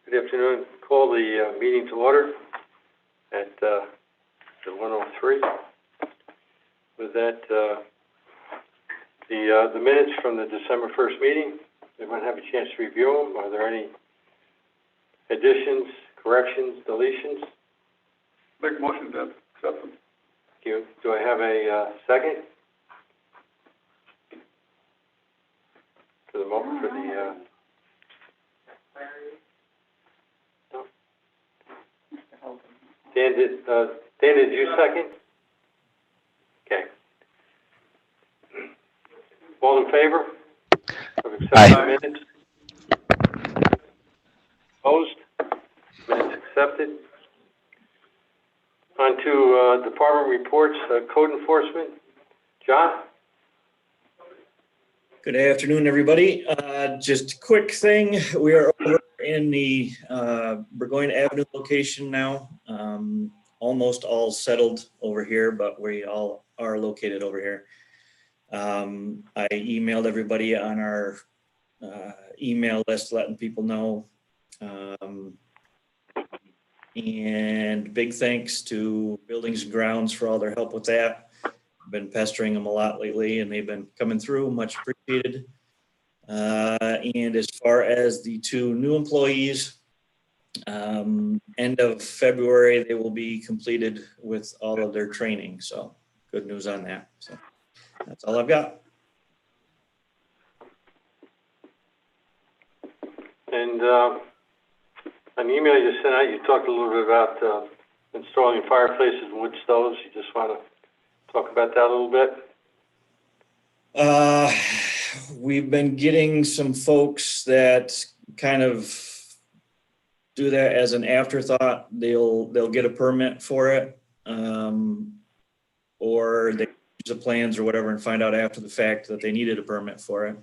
Good afternoon. Call the meeting to order at 1:03. With that, the minutes from the December 1st meeting, everyone have a chance to review them. Are there any additions, corrections, deletions? Make a motion to accept them. Thank you. Do I have a second? For the moment, for the no. Dan, did you second? Okay. All in favor of accepting the minutes? Opposed? Minutes accepted. On to department reports, code enforcement. John? Good afternoon, everybody. Just a quick thing. We are over in the Burgoyne Avenue location now. Almost all settled over here, but we all are located over here. I emailed everybody on our email list, letting people know. And big thanks to Buildings and Grounds for all their help with that. I've been pestering them a lot lately, and they've been coming through, much appreciated. And as far as the two new employees, end of February, they will be completed with all of their training. So good news on that. So that's all I've got. And an email you sent out, you talked a little bit about installing fireplaces and wood stoves. You just want to talk about that a little bit? We've been getting some folks that kind of do that as an afterthought. They'll get a permit for it, or they use the plans or whatever and find out after the fact that they needed a permit for it.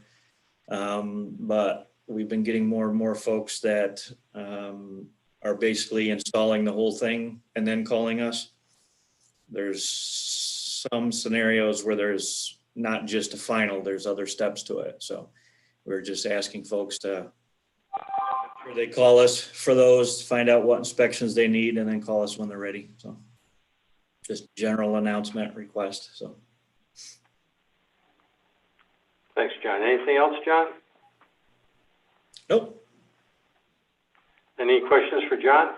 But we've been getting more and more folks that are basically installing the whole thing and then calling us. There's some scenarios where there's not just a final, there's other steps to it. So we're just asking folks to, they call us for those, find out what inspections they need, and then call us when they're ready. So just general announcement request. So Thanks, John. Anything else, John? Nope. Any questions for John?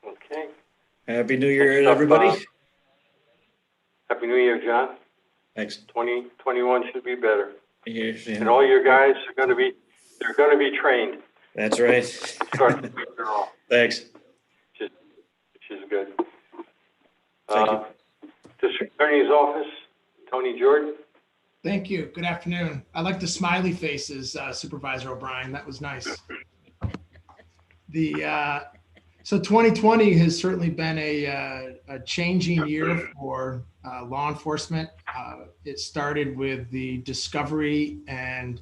Okay. Happy New Year, everybody. Happy New Year, John. Thanks. 2021 should be better. Yeah. And all your guys are going to be trained. That's right. Start the week off. Thanks. Which is good. Thank you. District Attorney's Office, Tony Jordan. Thank you. Good afternoon. I like the smiley faces, Supervisor O'Brien. That was nice. So 2020 has certainly been a changing year for law enforcement. It started with the discovery and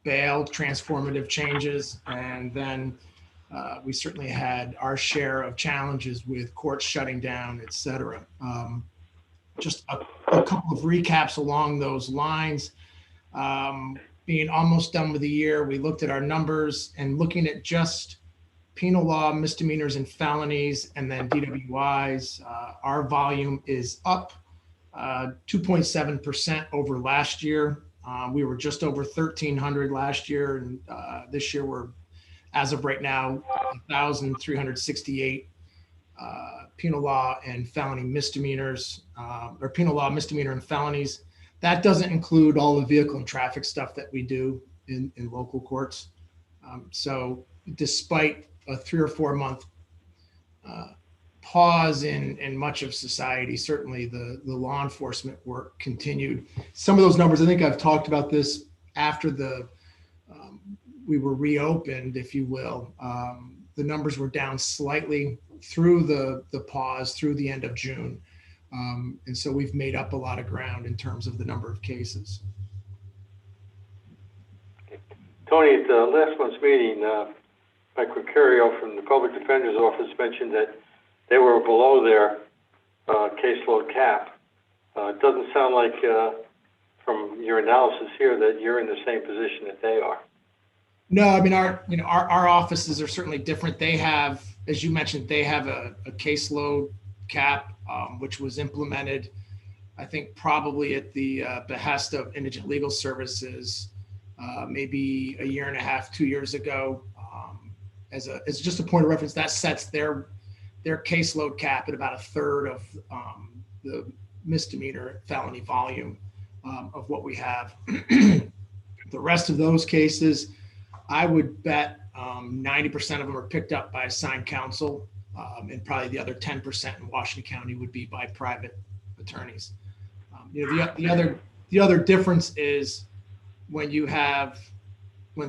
bail transformative changes, and then we certainly had our share of challenges with courts shutting down, et cetera. Just a couple of recaps along those lines. Being almost done with the year, we looked at our numbers and looking at just penal law, misdemeanors and felonies, and then DWIs. Our volume is up 2.7% over last year. We were just over 1,300 last year, and this year we're, as of right now, 1,368 penal law and felony misdemeanors, or penal law, misdemeanor and felonies. That doesn't include all the vehicle and traffic stuff that we do in local courts. So despite a 3 or 4 month pause in much of society, certainly the law enforcement work continued. Some of those numbers, I think I've talked about this after we were reopened, if you will. The numbers were down slightly through the pause through the end of June. And so we've made up a lot of ground in terms of the number of cases. Tony, at last month's meeting, Mike Mercurio from the Public Defender's Office mentioned that they were below their caseload cap. It doesn't sound like, from your analysis here, that you're in the same position that they are. No, I mean, our offices are certainly different. They have, as you mentioned, they have a caseload cap, which was implemented, I think, probably at the behest of Indigent Legal Services, maybe a year and a half, 2 years ago. As just a point of reference, that sets their caseload cap at about a third of the misdemeanor felony volume of what we have. The rest of those cases, I would bet 90% of them are picked up by assigned counsel, and probably the other 10% in Washington County would be by private attorneys. The other difference is when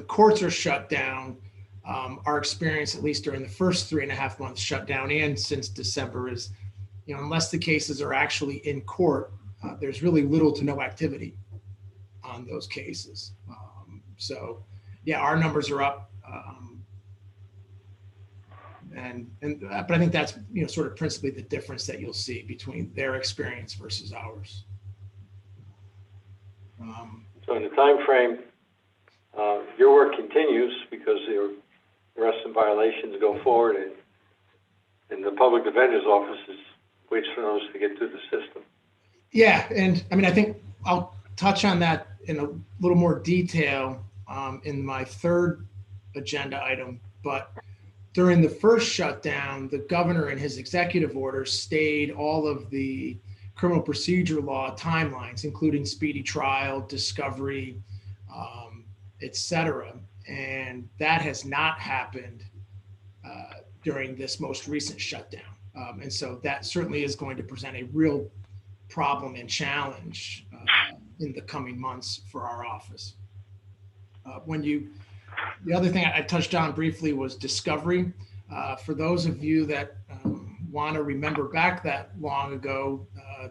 courts are shut down. Our experience, at least during the first 3.5 months shut down, and since December, is unless the cases are actually in court, there's really little to no activity on those cases. So, yeah, our numbers are up, but I think that's sort of principally the difference that you'll see between their experience versus ours. So in the time frame, your work continues because your arrests and violations go forward, and the public defender's office waits for those to get through the system. Yeah, and I mean, I think I'll touch on that in a little more detail in my third agenda item. But during the first shutdown, the governor in his executive order stayed all of the criminal procedure law timelines, including speedy trial, discovery, et cetera. And that has not happened during this most recent shutdown. And so that certainly is going to present a real problem and challenge in the coming months for our office. The other thing I touched on briefly was discovery. For those of you that want to remember back that long ago,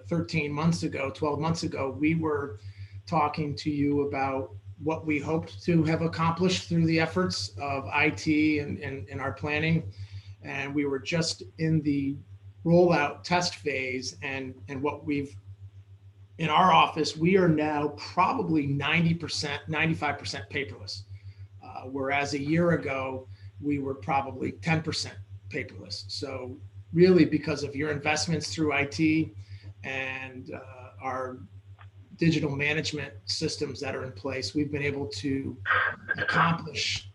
13 months ago, 12 months ago, we were talking to you about what we hoped to have accomplished through the efforts of IT and our planning. And we were just in the rollout test phase, and what in our office, we are now probably 90%, 95% paperless. Whereas a year ago, we were probably 10% paperless. So really, because of your investments through IT and our digital management systems that are in place, we've been able to accomplish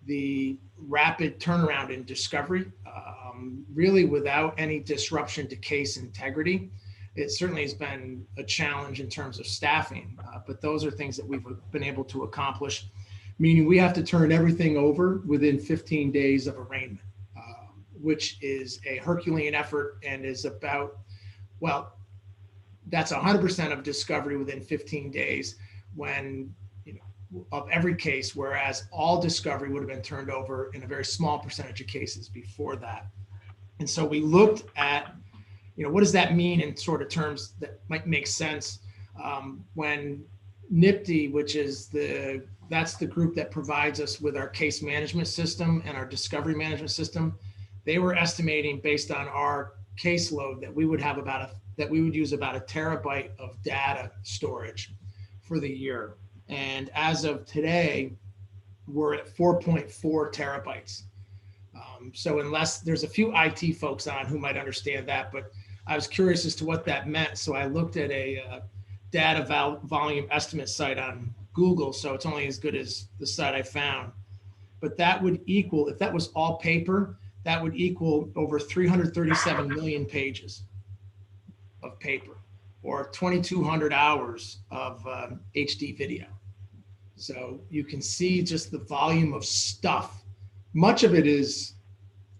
the rapid turnaround in discovery, really without any disruption to case integrity. It certainly has been a challenge in terms of staffing, but those are things that we've been able to accomplish, meaning we have to turn everything over within 15 days of arraignment, which is a Herculean effort and is about, well, that's 100% of discovery within 15 days of every case, whereas all discovery would have been turned over in a very small percentage of cases before that. And so we looked at, what does that mean in sort of terms that might make sense when NIPD, which is that's the group that provides us with our case management system and our discovery management system. They were estimating, based on our caseload, that we would use about a terabyte of data storage for the year. And as of today, we're at 4.4 terabytes. So unless there's a few IT folks on who might understand that, but I was curious as to what that meant. So I looked at a data volume estimate site on Google. So it's only as good as the site I found. But that would equal, if that was all paper, that would equal over 337 million pages of paper, or 2,200 hours of HD video. So you can see just the volume of stuff. Much of it is,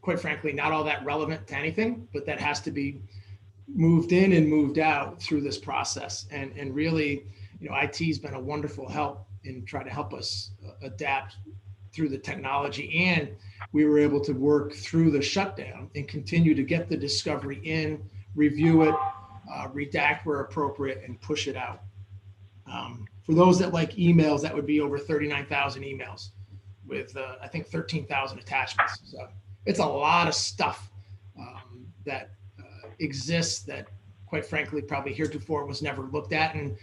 quite frankly, not all that relevant to anything, but that has to be moved in and moved out through this process. And really, IT's been a wonderful help in trying to help us adapt through the technology. And we were able to work through the shutdown and continue to get the discovery in, review it, redact where appropriate, and push it out. For those that like emails, that would be over 39,000 emails with, I think, 13,000 attachments. So it's a lot of stuff that exists that, quite frankly, probably heretofore was never looked at. And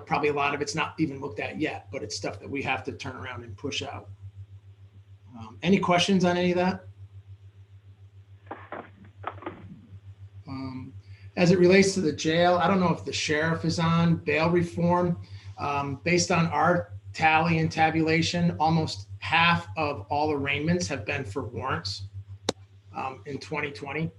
probably a lot of it's not even looked at yet, but it's stuff that we have to turn around and push out. Any questions on any of that? As it relates to the jail, I don't know if the sheriff is on bail reform. Based on our tally and tabulation, almost half of all arraignments have been for warrants in 2020.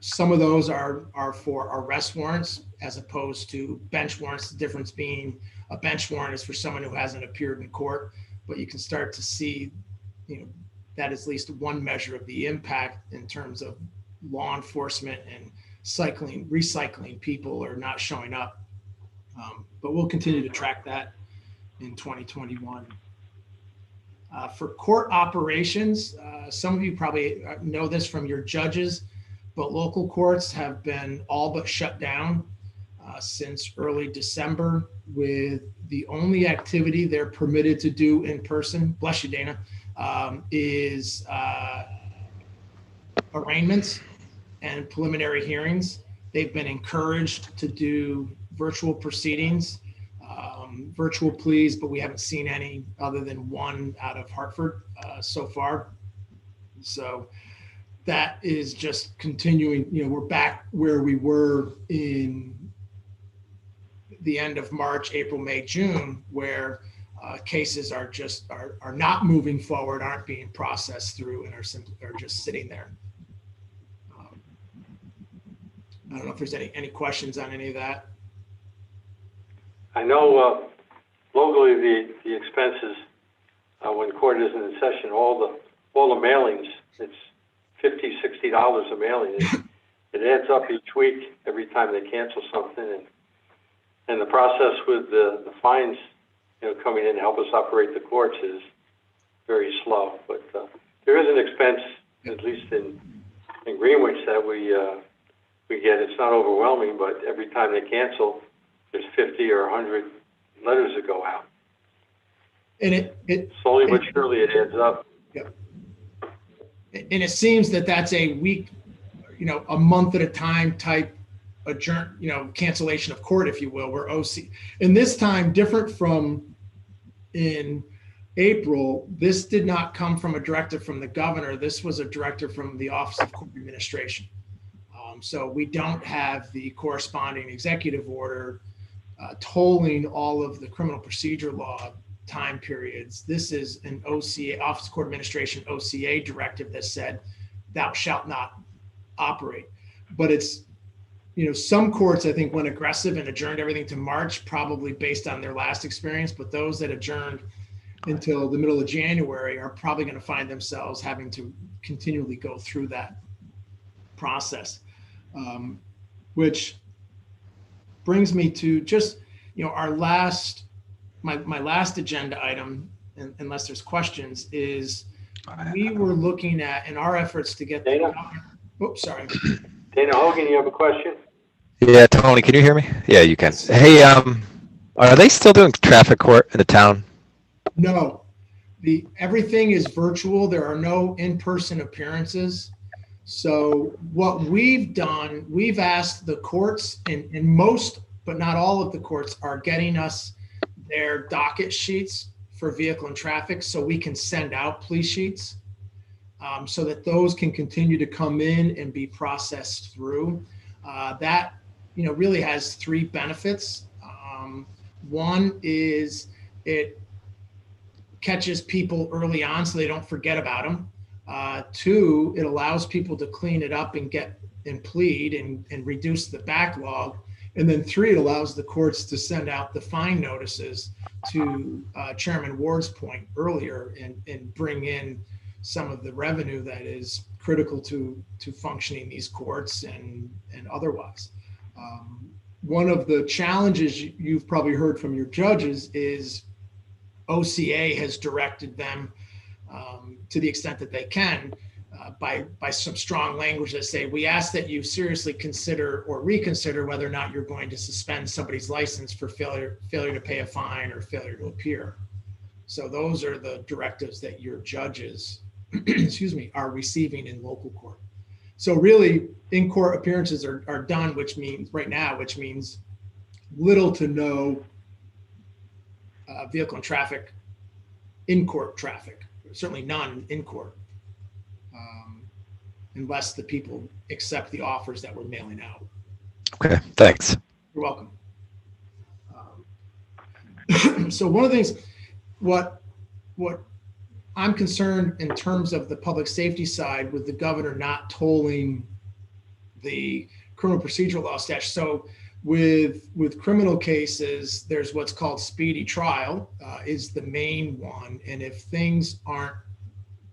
Some of those are for arrest warrants as opposed to bench warrants. The difference being a bench warrant is for someone who hasn't appeared in court, but you can start to see, that is at least one measure of the impact in terms of law enforcement and recycling people or not showing up. But we'll continue to track that in 2021. For court operations, some of you probably know this from your judges, but local courts have been all but shut down since early December, with the only activity they're permitted to do in person, bless you, Dana, is arraignments and preliminary hearings. They've been encouraged to do virtual proceedings, virtual pleas, but we haven't seen any other than one out of Hartford so far. So that is just continuing. We're back where we were in the end of March, April, May, June, where cases are not moving forward, aren't being processed through, and are just sitting there. I don't know if there's any questions on any of that. I know locally the expenses when court isn't in session, all the mailings, it's $50-$60 a mailing. It adds up each week every time they cancel something, and the process with the fines, coming in to help us operate the courts is very slow. But there is an expense, at least in Greenwich, that we get. It's not overwhelming, but every time they cancel, there's 50 or 100 letters that go out. And it slowly but surely it adds up. Yeah. And it seems that that's a week, a month at a time type cancellation of court, if you will, where OC. And this time, different from in April, this did not come from a directive from the governor. This was a directive from the Office of Court Administration. So we don't have the corresponding executive order tolling all of the criminal procedure law time periods. This is an OCA, Office of Court Administration, OCA directive that said, thou shalt not operate. But it's, some courts, I think, went aggressive and adjourned everything to March, probably based on their last experience. But those that adjourned until the middle of January are probably going to find themselves having to continually go through that process. Which brings me to just, our last, my last agenda item, unless there's questions, is we were looking at, in our efforts to get Dana? Oops, sorry. Dana Hogan, you have a question? Yeah, Tony, can you hear me? Yeah, you can. Hey, are they still doing traffic court in the town? No, everything is virtual. There are no in-person appearances. So what we've done, we've asked the courts, and most, but not all of the courts are getting us their docket sheets for vehicle and traffic so we can send out plea sheets so that those can continue to come in and be processed through. That, really has three benefits. One is it catches people early on so they don't forget about them. Two, it allows people to clean it up and plead and reduce the backlog. And then three, it allows the courts to send out the fine notices to Chairman Ward's point earlier and bring in some of the revenue that is critical to functioning these courts and otherwise. One of the challenges you've probably heard from your judges is OCA has directed them to the extent that they can, by some strong language that say, we ask that you seriously consider or reconsider whether or not you're going to suspend somebody's license for failure to pay a fine or failure to appear. So those are the directives that your judges, are receiving in local court. So really, in-court appearances are done, which means little to no vehicle and traffic, in-court traffic, certainly none in court, unless the people accept the offers that we're mailing out. Okay, thanks. You're welcome. So one of the things, what I'm concerned in terms of the public safety side with the governor not tolling the criminal procedural law statute. So with criminal cases, there's what's called speedy trial is the main one. And if things aren't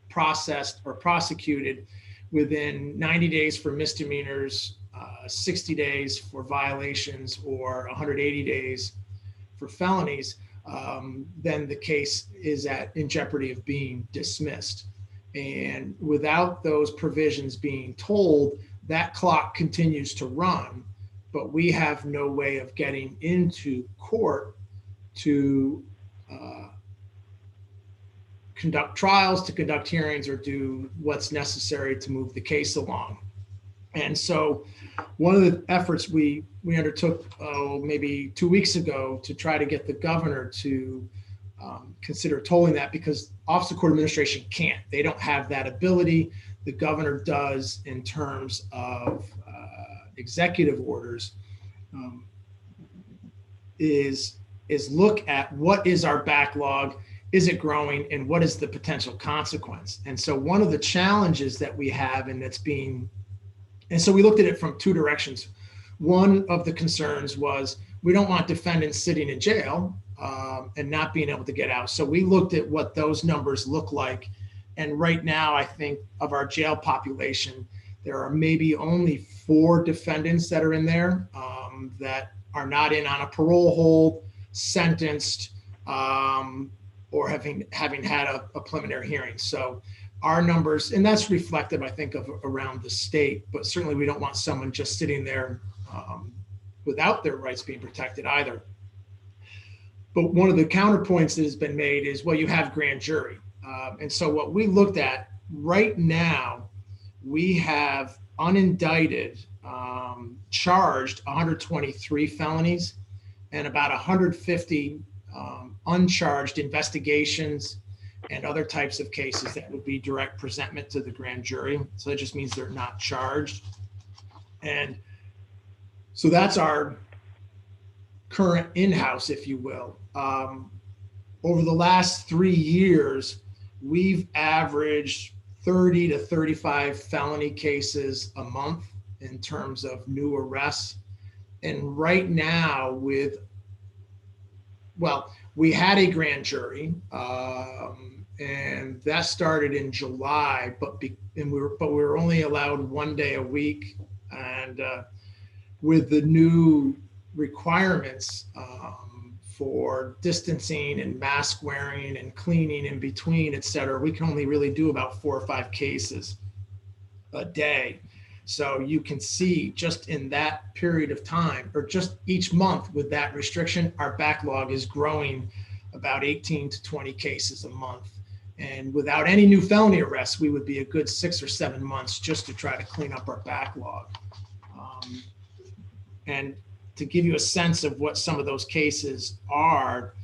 processed or prosecuted within 90 days for misdemeanors, 60 days for violations, or 180 days for felonies, then the case is in jeopardy of being dismissed. And without those provisions being told, that clock continues to run, but we have no way of getting into court to conduct trials, to conduct hearings, or do what's necessary to move the case along. And so one of the efforts we undertook maybe 2 weeks ago to try to get the governor to consider tolling that, because Office of Court Administration can't. They don't have that ability. The governor does in terms of executive orders, is look at what is our backlog, is it growing, and what is the potential consequence. And so one of the challenges that we have, and so we looked at it from two directions. One of the concerns was we don't want defendants sitting in jail and not being able to get out. So we looked at what those numbers look like. And right now, I think of our jail population, there are maybe only 4 defendants that are in there that are not in on a parole hold, sentenced, or having had a preliminary hearing. So our numbers, and that's reflective, I think, of around the state, but certainly we don't want someone just sitting there without their rights being protected either. But one of the counterpoints that has been made is, well, you have grand jury. And so what we looked at right now, we have unindicted, charged 123 felonies and about 150 uncharged investigations and other types of cases that would be direct presentment to the grand jury. So that just means they're not charged. And so that's our current in-house, if you will. Over the last 3 years, we've averaged 30 to 35 felony cases a month in terms of new arrests. And right now we had a grand jury, and that started in July, but we were only allowed 1 day a week. And with the new requirements for distancing and mask wearing and cleaning in between, et cetera, we can only really do about 4 or 5 cases a day. So you can see just in that period of time, or just each month with that restriction, our backlog is growing about 18 to 20 cases a month. And without any new felony arrests, we would be a good 6 or 7 months just to try to clean up our backlog. And to give you a sense of what some of those cases are,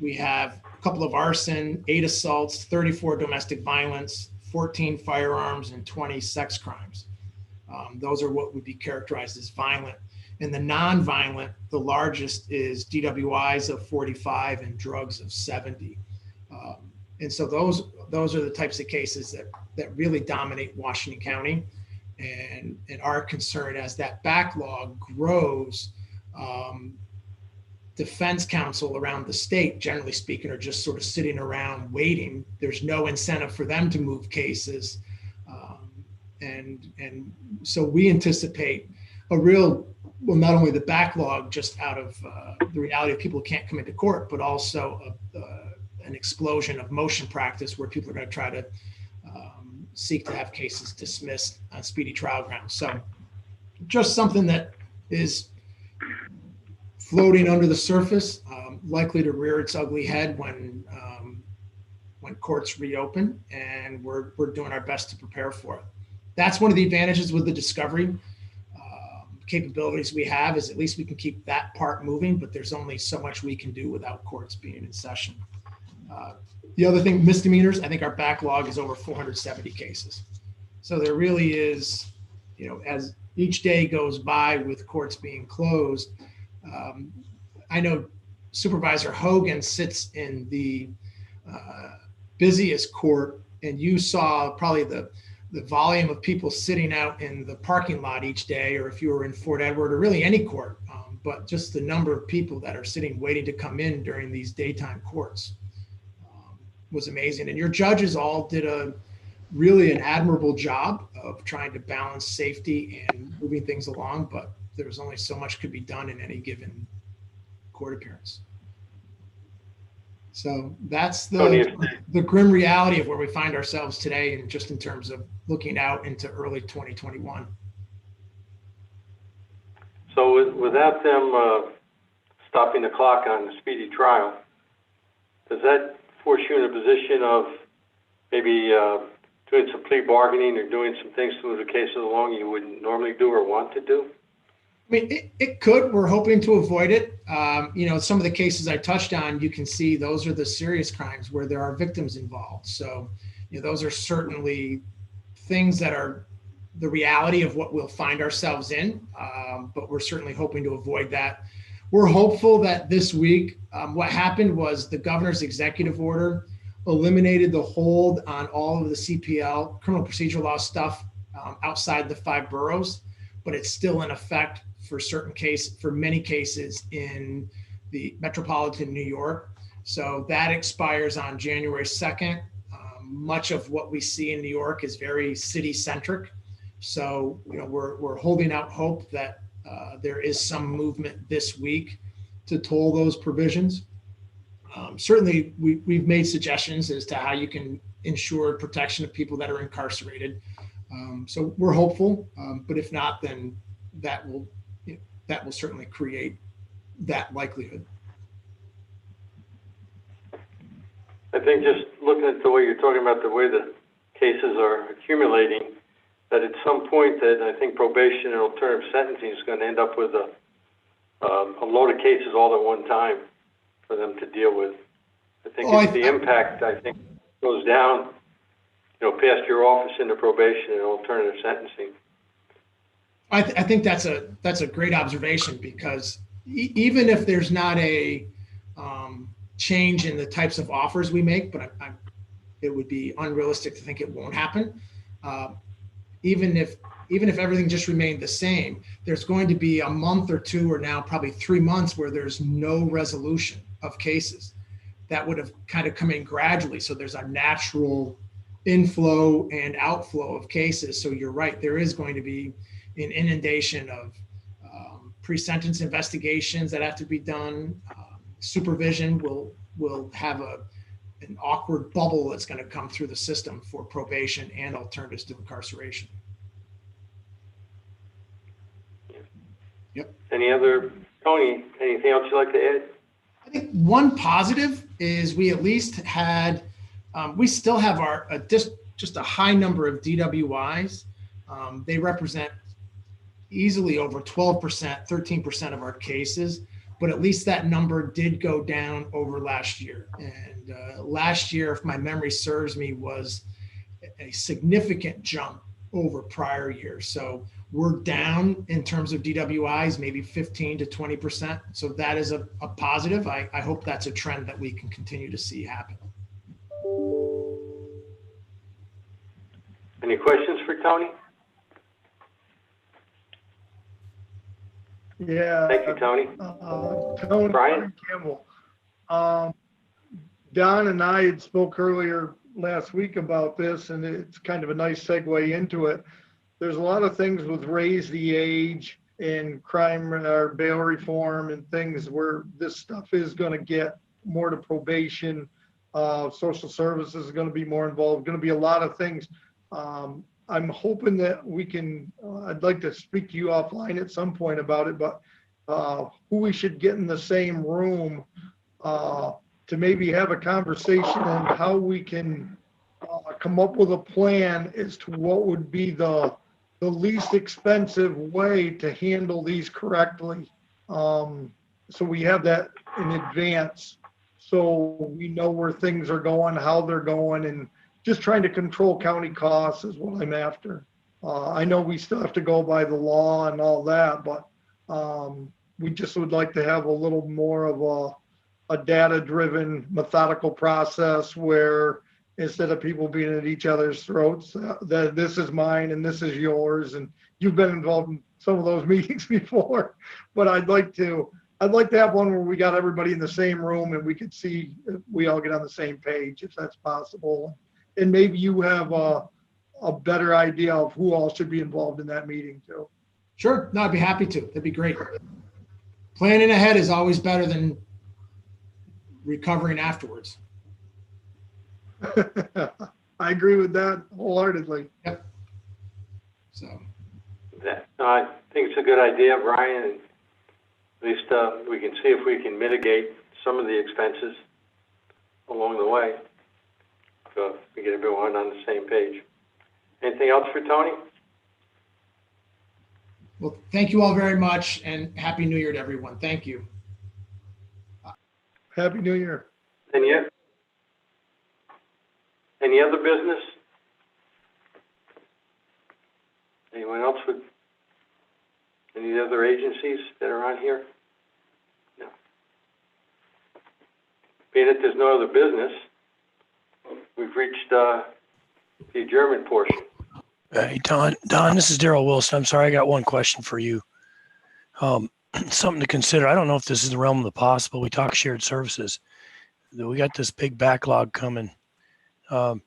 we have a couple of arson, 8 assaults, 34 domestic violence, 14 firearms, and 20 sex crimes. Those are what would be characterized as violent. And the non-violent, the largest is DWIs of 45 and drugs of 70. And so those are the types of cases that really dominate Washington County. And our concern as that backlog grows, defense counsel around the state, generally speaking, are just sort of sitting around waiting. There's no incentive for them to move cases. And so we anticipate not only the backlog just out of the reality of people who can't come into court, but also an explosion of motion practice where people are going to try to seek to have cases dismissed on speedy trial grounds. So just something that is floating under the surface, likely to rear its ugly head when courts reopen, and we're doing our best to prepare for it. That's one of the advantages with the discovery capabilities we have is at least we can keep that part moving, but there's only so much we can do without courts being in session. The other thing, misdemeanors, I think our backlog is over 470 cases. So there really is, as each day goes by with courts being closed, I know Supervisor Hogan sits in the busiest court, and you saw probably the volume of people sitting out in the parking lot each day, or if you were in Fort Edward or really any court, but just the number of people that are sitting waiting to come in during these daytime courts was amazing. And your judges all did really an admirable job of trying to balance safety and moving things along, but there's only so much could be done in any given court appearance. So that's the grim reality of where we find ourselves today, and just in terms of looking out into early 2021. So without them stopping the clock on the speedy trial, does that force you in a position of maybe doing some plea bargaining or doing some things to move the cases along you wouldn't normally do or want to do? I mean, it could. We're hoping to avoid it. Some of the cases I touched on, you can see those are the serious crimes where there are victims involved. So, those are certainly things that are the reality of what we'll find ourselves in, but we're certainly hoping to avoid that. We're hopeful that this week, what happened was the governor's executive order eliminated the hold on all of the CPL, criminal procedural law stuff outside the 5 boroughs, but it's still in effect for many cases in the metropolitan New York. So that expires on January 2nd. Much of what we see in New York is very city-centric. So, we're holding out hope that there is some movement this week to toll those provisions. Certainly, we've made suggestions as to how you can ensure protection of people that are incarcerated. So we're hopeful, but if not, then that will certainly create that likelihood. I think just looking at the way you're talking about the way the cases are accumulating, that at some point that I think probation and alternative sentencing is going to end up with a load of cases all at one time for them to deal with. I think the impact, goes down, past your office into probation and alternative sentencing. I think that's a great observation, because even if there's not a change in the types of offers we make, but it would be unrealistic to think it won't happen. Even if everything just remained the same, there's going to be a month or two, or now probably 3 months, where there's no resolution of cases that would have kind of come in gradually. So there's a natural inflow and outflow of cases. So you're right, there is going to be an inundation of pre-sentence investigations that have to be done. Supervision will have an awkward bubble that's going to come through the system for probation and alternatives to incarceration. Yep. Tony, anything else you'd like to add? I think one positive is we at least had, we still have just a high number of DWIs. They represent easily over 12%, 13% of our cases, but at least that number did go down over last year. And last year, if my memory serves me, was a significant jump over prior years. So we're down in terms of DWIs, maybe 15 to 20%. So that is a positive. I hope that's a trend that we can continue to see happen. Any questions for Tony? Yeah. Thank you, Tony. Tony, Brian? Campbell. Don and I had spoke earlier last week about this, and it's kind of a nice segue into it. There's a lot of things with raise the age and crime or bail reform and things where this stuff is going to get more to probation. Social services is going to be more involved, going to be a lot of things. I'm hoping that we can, I'd like to speak to you offline at some point about it, but who we should get in the same room to maybe have a conversation and how we can come up with a plan as to what would be the the least expensive way to handle these correctly. So we have that in advance, so we know where things are going, how they're going, and just trying to control county costs is what I'm after. I know we still have to go by the law and all that, but we just would like to have a little more of a data-driven, methodical process where instead of people being at each other's throats, that this is mine and this is yours, and you've been involved in some of those meetings before, but I'd like to have one where we got everybody in the same room and we could see if we all get on the same page, if that's possible. And maybe you have a better idea of who all should be involved in that meeting too. Sure. No, I'd be happy to. That'd be great. Planning ahead is always better than recovering afterwards. I agree with that wholeheartedly. Yep. So. I think it's a good idea, Brian, and at least we can see if we can mitigate some of the expenses along the way. So we get everyone on the same page. Anything else for Tony? Well, thank you all very much, and Happy New Year to everyone. Thank you. Happy New Year. Any other business? Anyone else with any other agencies that are on here? No. Being that there's no other business, we've reached the adjournment portion. Hey, Don, this is Daryl Wilson. I'm sorry, I got one question for you. Something to consider. I don't know if this is the realm of the possible. We talk shared services. We got this big backlog coming. The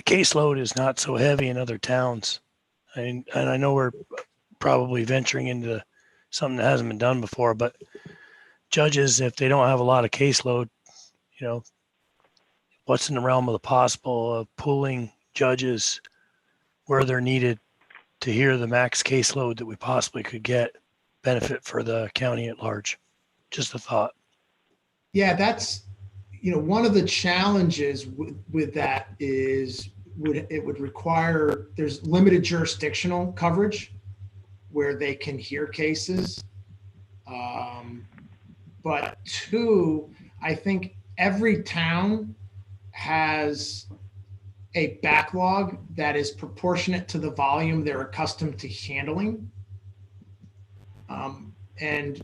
caseload is not so heavy in other towns. And I know we're probably venturing into something that hasn't been done before, but judges, if they don't have a lot of caseload, what's in the realm of the possible of pooling judges where they're needed to hear the max caseload that we possibly could get, benefit for the county at large? Just a thought. Yeah, that's, one of the challenges with that is it would require, there's limited jurisdictional coverage where they can hear cases. But two, I think every town has a backlog that is proportionate to the volume they're accustomed to handling, and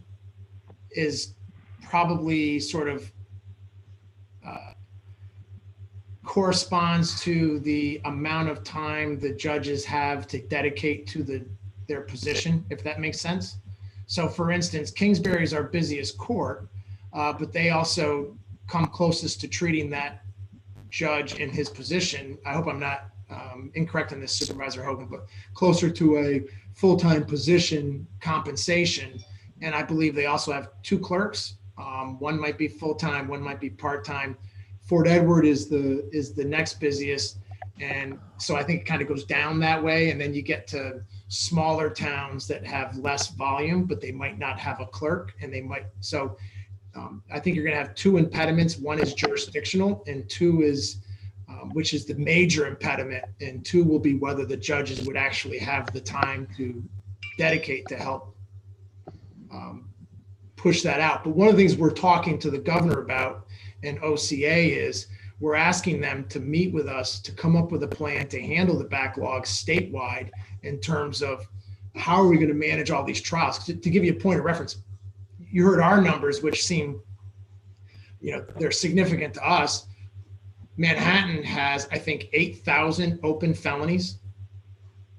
is probably sort of corresponds to the amount of time the judges have to dedicate to their position, if that makes sense. So for instance, Kingsbury is our busiest court, but they also come closest to treating that judge in his position. I hope I'm not incorrect on this, Supervisor Hogan, but closer to a full-time position compensation. And I believe they also have two clerks. One might be full-time, one might be part-time. Fort Edward is the next busiest. And so I think it kind of goes down that way. And then you get to smaller towns that have less volume, but they might not have a clerk, and they might. So I think you're going to have two impediments. One is jurisdictional, and two is, which is the major impediment, and two will be whether the judges would actually have the time to dedicate to help push that out. But one of the things we're talking to the governor about in OCA is we're asking them to meet with us to come up with a plan to handle the backlog statewide in terms of how are we going to manage all these trials. To give you a point of reference, you heard our numbers, which seem, they're significant to us. Manhattan has, I think, 8,000 open felonies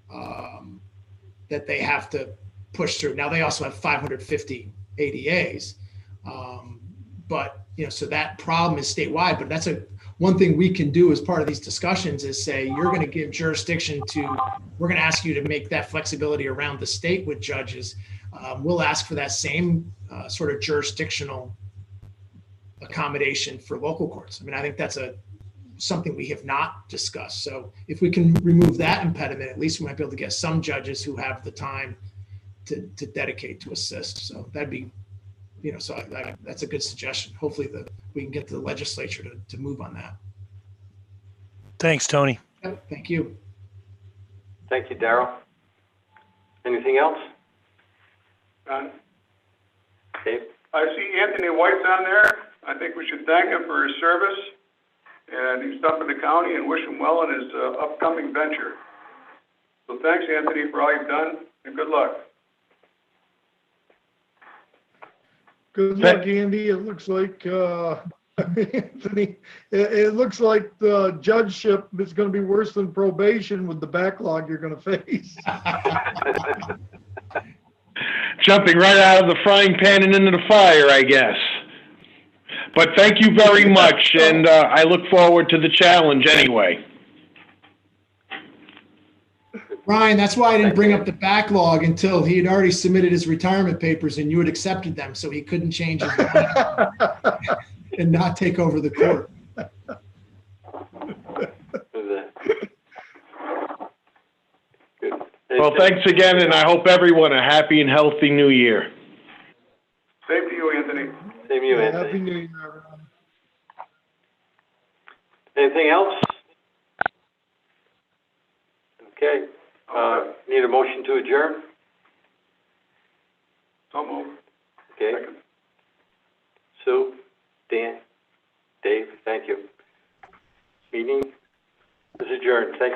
that they have to push through. Now they also have 550 ADAs, but so that problem is statewide. But that's one thing we can do as part of these discussions is say you're going to give jurisdiction to. We're going to ask you to make that flexibility around the state with judges. We'll ask for that same sort of jurisdictional accommodation for local courts. I mean, I think that's something we have not discussed. So if we can remove that impediment, at least we might be able to get some judges who have the time to dedicate to assist. So that'd be, that's a good suggestion. Hopefully we can get the legislature to move on that. Thanks, Tony. Yep, thank you. Thank you, Darrell. Anything else? None. Dave? I see Anthony White's on there. I think we should thank him for his service, and he's up in the county, and wish him well in his upcoming venture. So thanks, Anthony, for all you've done, and good luck. Good luck, Andy. It looks like, Anthony, it looks like the judgeship is going to be worse than probation with the backlog you're going to face. Jumping right out of the frying pan and into the fire, I guess. But thank you very much, and I look forward to the challenge anyway. Ryan, that's why I didn't bring up the backlog until he had already submitted his retirement papers and you had accepted them, so he couldn't change his mind and not take over the court. Good. Well, thanks again, and I hope everyone a happy and healthy new year. Same to you, Anthony. Same to you, Happy Anthony. New Year, everyone. Anything else? Okay. Need a motion to adjourn? So moved. Okay. Second. Sue, Dan, Dave, thank you. Meeting is adjourned. Thank you.